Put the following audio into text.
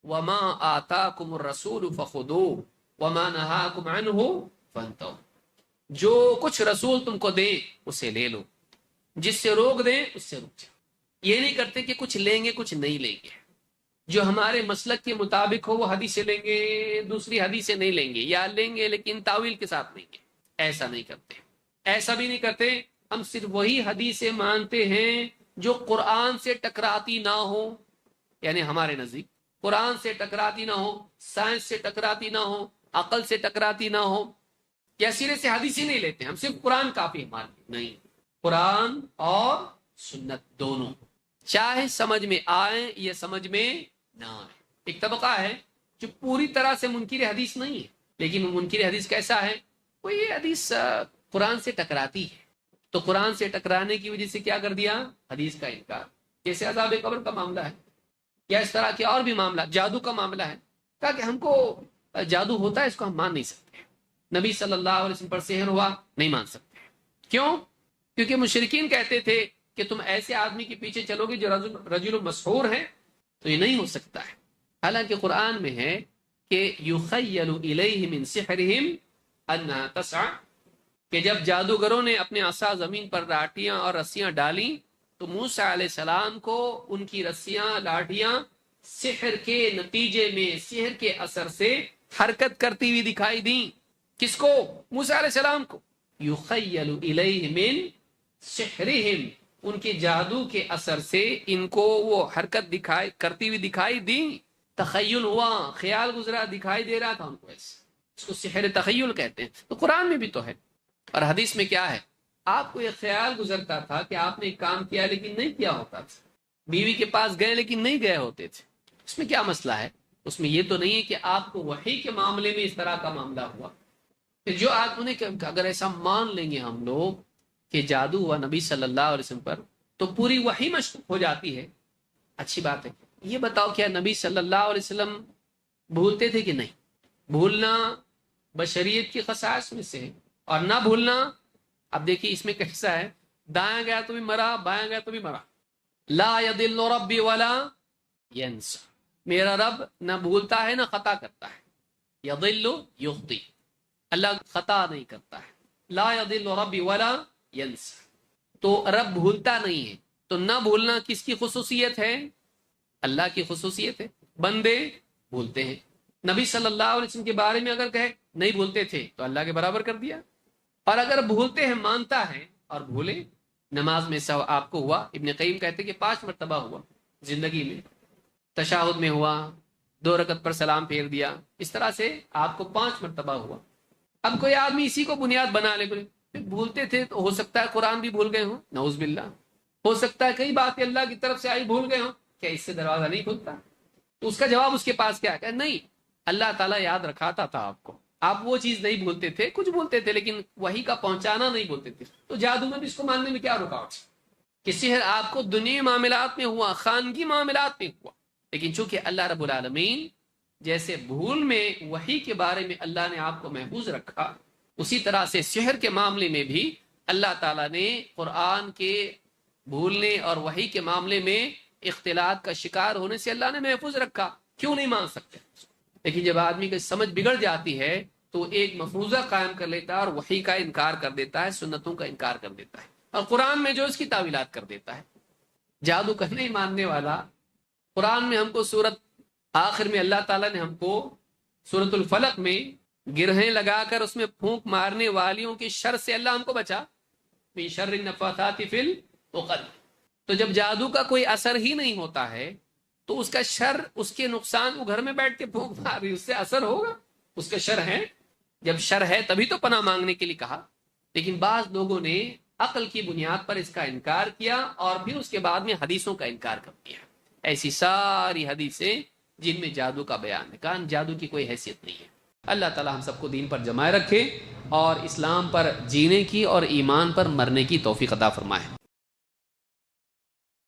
وما آتاکم الرسول فخذوہ وما نہاکم عنہ فانتہوا، جو کچھ رسول تم کو دیں اسے لے لو، جس سے روک دیں اس سے رک جاؤ۔ یہ نہیں کرتے کہ کچھ لیں گے کچھ نہیں لیں گے، جو ہمارے مسلک کے مطابق ہو وہ حدیثیں لیں گے، دوسری حدیثیں نہیں لیں گے، یا لیں گے لیکن تاویل کے ساتھ لیں گے۔ ایسا نہیں کرتے، ایسا بھی نہیں کرتے۔ ہم صرف وہی حدیثیں مانتے ہیں جو قرآن سے ٹکراتی نہ ہو، یعنی ہمارے نزدیک قرآن سے ٹکراتی نہ ہو، سائنس سے ٹکراتی نہ ہو، عقل سے ٹکراتی نہ ہو، یا سرے سے حدیثیں نہیں لیتے، ہم صرف قرآن کافی ہمارے لیے۔ نہیں، قرآن اور سنت دونوں، چاہے سمجھ میں آئے یا سمجھ میں نہ آئے۔ ایک طبقہ ہے جو پوری طرح سے منکر حدیث نہیں ہے، لیکن منکر حدیث کیسا ہے؟ وہ یہ حدیث قرآن سے ٹکراتی ہے، تو قرآن سے ٹکرانے کی وجہ سے کیا کر دیا؟ حدیث کا انکار۔ جیسے عذاب قبر کا معاملہ ہے، یا اس طرح کے اور بھی معاملہ، جادو کا معاملہ ہے، کہا کہ ہم کو جادو ہوتا ہے، اس کو ہم مان نہیں سکتے۔ نبی صلی اللہ علیہ وسلم پر سحر ہوا، نہیں مان سکتے۔ کیوں؟ کیونکہ مشرکین کہتے تھے کہ تم ایسے آدمی کے پیچھے چلو گے جو رجل مسحور ہے، تو یہ نہیں ہو سکتا ہے۔ حالانکہ قرآن میں ہے کہ یخیل الیہ من سحرہم انہا تسعی، کہ جب جادوگروں نے اپنے عصا زمین پر لاٹھیاں اور رسیاں ڈالیں تو موسیٰ علیہ السلام کو ان کی رسیاں لاٹھیاں سحر کے نتیجے میں، سحر کے اثر سے حرکت کرتی ہوئی دکھائی دیں۔ کس کو؟ موسیٰ علیہ السلام کو۔ یخیل الیہ من سحرہم، ان کے جادو کے اثر سے ان کو وہ حرکت کرتی ہوئی دکھائی دی۔ تخیل ہوا، خیال گزرا، دکھائی دے رہا تھا ان کو ایسے، اس کو سحر تخیل کہتے ہیں۔ تو قرآن میں بھی تو ہے، اور حدیث میں کیا ہے؟ آپ کو یہ خیال گزرتا تھا کہ آپ نے ایک کام کیا لیکن نہیں کیا ہوتا تھا، بیوی کے پاس گئے لیکن نہیں گئے ہوتے تھے، اس میں کیا مسئلہ ہے؟ اس میں یہ تو نہیں ہے کہ آپ کو وحی کے معاملے میں اس طرح کا معاملہ ہوا۔ پھر جو آپ نے اگر ایسا مان لیں گے ہم لوگ کہ جادو ہوا نبی صلی اللہ علیہ وسلم پر، تو پوری وحی مشکوک ہو جاتی ہے۔ اچھی بات ہے، یہ بتاؤ کیا نبی صلی اللہ علیہ وسلم بھولتے تھے کہ نہیں؟ بھولنا بشریت کی خصائص میں سے ہے، اور نہ بھولنا، اب دیکھیے اس میں کیسا ہے، دایاں گیا تو بھی مرا، بایاں گیا تو بھی مرا۔ لا یضل ربی ولا ینسا، میرا رب نہ بھولتا ہے نہ خطا کرتا ہے۔ یضل یخطی، اللہ خطا نہیں کرتا ہے۔ لا یضل ربی ولا ینسا، تو رب بھولتا نہیں ہے، تو نہ بھولنا کس کی خصوصیت ہے؟ اللہ کی خصوصیت ہے۔ بندے بھولتے ہیں، نبی صلی اللہ علیہ وسلم کے بارے میں اگر کہے نہیں بھولتے تھے تو اللہ کے برابر کر دیا، اور اگر بھولتے ہیں، مانتا ہے اور بھولے۔ نماز میں سو آپ کو ہوا، ابن قیم کہتے کہ 5 مرتبہ ہوا زندگی میں، تشہد میں ہوا، 2 رکعت پر سلام پھیر دیا، اس طرح سے آپ کو 5 مرتبہ ہوا۔ اب کوئی آدمی اسی کو بنیاد بنا لے، بھولتے تھے تو ہو سکتا ہے قرآن بھی بھول گئے ہوں، نعوذ باللہ، ہو سکتا ہے کئی باتیں اللہ کی طرف سے آئی بھول گئے ہوں، کیا اس سے دروازہ نہیں کھلتا؟ تو اس کا جواب اس کے پاس کیا ہے؟ نہیں، اللہ تعالیٰ یاد رکھاتا تھا آپ کو، آپ وہ چیز نہیں بھولتے تھے، کچھ بھولتے تھے لیکن وہی کا پہنچانا نہیں بھولتے تھے۔ تو جادو میں بھی اس کو ماننے میں کیا رکاوٹ؟ کہ سحر آپ کو دنیا معاملات میں ہوا، خانگی معاملات میں ہوا، لیکن چونکہ اللہ رب العالمین جیسے بھول میں وحی کے بارے میں اللہ نے آپ کو محفوظ رکھا، اسی طرح سے سحر کے معاملے میں بھی اللہ تعالیٰ نے قرآن کے بھولنے اور وحی کے معاملے میں اختلاط کا شکار ہونے سے اللہ نے محفوظ رکھا۔ کیوں نہیں مان سکتے؟ لیکن جب آدمی کی سمجھ بگڑ جاتی ہے تو ایک مفروضہ قائم کر لیتا ہے اور وحی کا انکار کر دیتا ہے، سنتوں کا انکار کر دیتا ہے، اور قرآن میں جو اس کی تعویلات کر دیتا ہے۔ جادو کرنے ہی ماننے والا، قرآن میں ہم کو سورت آخر میں اللہ تعالیٰ نے ہم کو سورت الفلق میں گرہیں لگا کر اس میں پھونک مارنے والیوں کے شر سے اللہ ہم کو بچا، من شر النفاثات فی العقد۔ تو جب جادو کا کوئی اثر ہی نہیں ہوتا ہے تو اس کا شر، اس کے نقصان، وہ گھر میں بیٹھ کے پھونک مار رہی، اس سے اثر ہوگا؟ اس کا شر ہے، جب شر ہے تبھی تو پناہ مانگنے کے لیے کہا۔ لیکن بعض لوگوں نے عقل کی بنیاد پر اس کا انکار کیا اور پھر اس کے بعد میں حدیثوں کا انکار کر دیا۔ ایسی ساری حدیثیں جن میں جادو کا بیان ہے، کہا جادو کی کوئی حیثیت نہیں ہے۔ اللہ تعالی ہم سب کو دین پر جمائے رکھے اور اسلام پر جینے کی اور ایمان پر مرنے کی توفیق عطا فرمائے۔